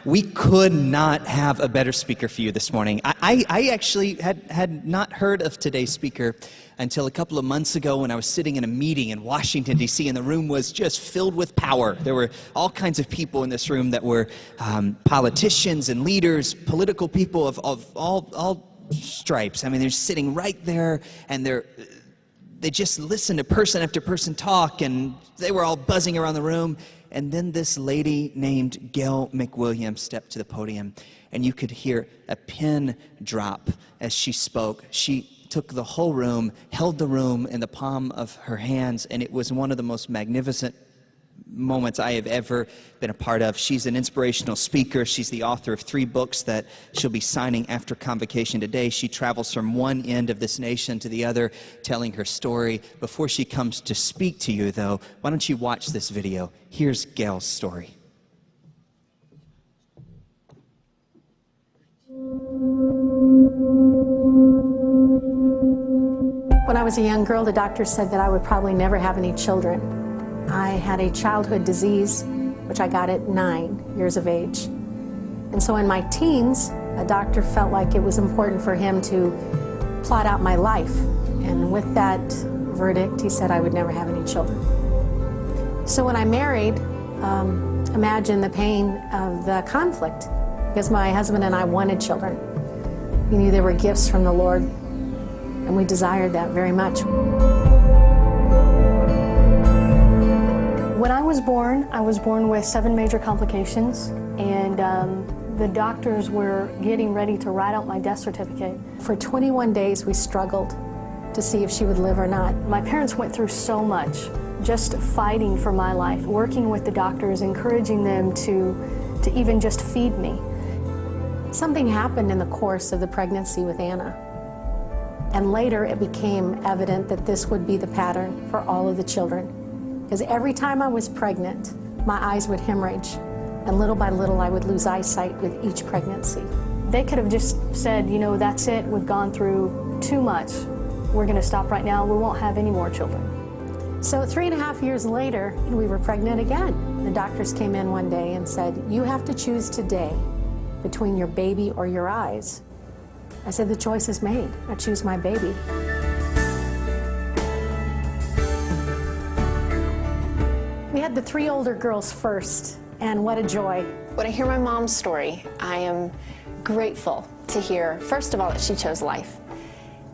We could not have a better speaker for you this morning. I actually had not heard of today's speaker until a couple of months ago when I was sitting in a meeting in Washington, D.C., and the room was just filled with power. There were all kinds of people in this room that were politicians and leaders, political people of all stripes. I mean, they're sitting right there, and they just listened to person after person talk, and they were all buzzing around the room. And then this lady named Gail McWilliams stepped to the podium, and you could hear a pin drop as she spoke. She took the whole room, held the room in the palm of her hands, and it was one of the most magnificent moments I have ever been a part of. She's an inspirational speaker. She's the author of 3 books that she'll be signing after Convocation today. She travels from one end of this nation to the other, telling her story. Before she comes to speak to you, though, why don't you watch this video? Here's Gail's story. When I was a young girl, the doctor said that I would probably never have any children. I had a childhood disease, which I got at 9 years of age. And so in my teens, a doctor felt like it was important for him to plot out my life. And with that verdict, he said I would never have any children. So when I married, imagine the pain of the conflict, because my husband and I wanted children. We knew they were gifts from the Lord, and we desired that very much. When I was born with 7 major complications, and the doctors were getting ready to write out my death certificate. For 21 days, we struggled to see if she would live or not. My parents went through so much, just fighting for my life, working with the doctors, encouraging them to even just feed me. Something happened in the course of the pregnancy with Anna. And later it became evident that this would be the pattern for all of the children. Because every time I was pregnant, my eyes would hemorrhage, and little by little I would lose eyesight with each pregnancy. They could have just said, you know, that's it, we've gone through too much. We're gonna stop right now, we won't have any more children. So 3.5 years later, we were pregnant again. The doctors came in one day and said, you have to choose today between your baby or your eyes. I said, the choice is made. I choose my baby. We had the 3 older girls first, and what a joy. When I hear my mom's story, I am grateful to hear, first of all, that she chose life.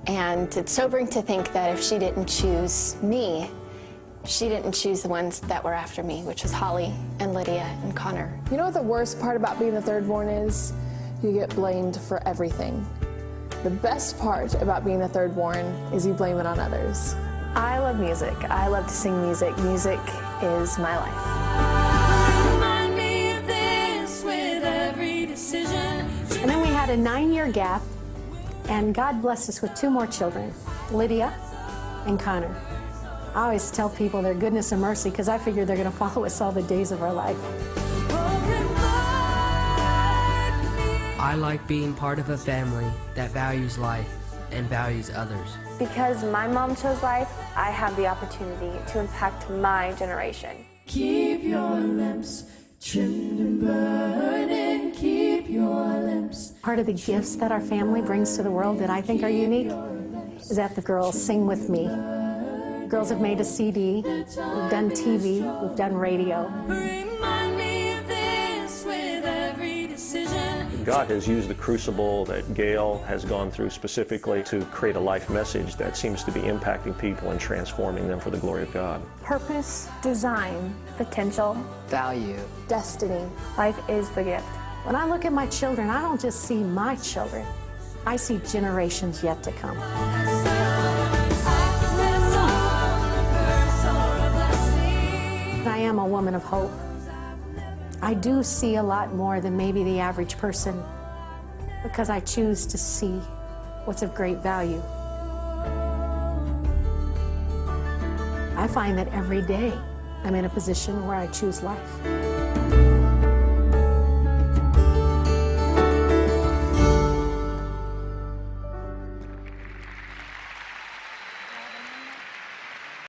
And it's sobering to think that if she didn't choose me, she didn't choose the ones that were after me, which was Holly and Lydia and Connor. You know what the worst part about being the third born is? You get blamed for everything. The best part about being the third born is you blame it on others. I love music. I love to sing music. Music is my life. And then we had a 9-year gap, and God blessed us with 2 more children, Lydia and Connor. I always tell people their goodness and mercy because I figure they're going to follow us all the days of our life. I like being part of a family that values life and values others. Because my mom chose life, I have the opportunity to impact my generation. Keep your lamps trimmed and burning, keep your lamps. Part of the gifts that our family brings to the world that I think are unique is that the girls sing with me. Girls have made a CD, we've done TV, we've done radio. Remind me of this with every decision. God has used the crucible that Gail has gone through specifically to create a life message that seems to be impacting people and transforming them for the glory of God. Purpose, design, potential, Value. destiny. Life is the gift. When I look at my children, I don't just see my children, I see generations yet to come. I am a woman of hope. I do see a lot more than maybe the average person because I choose to see what's of great value. I find that every day I'm in a position where I choose life.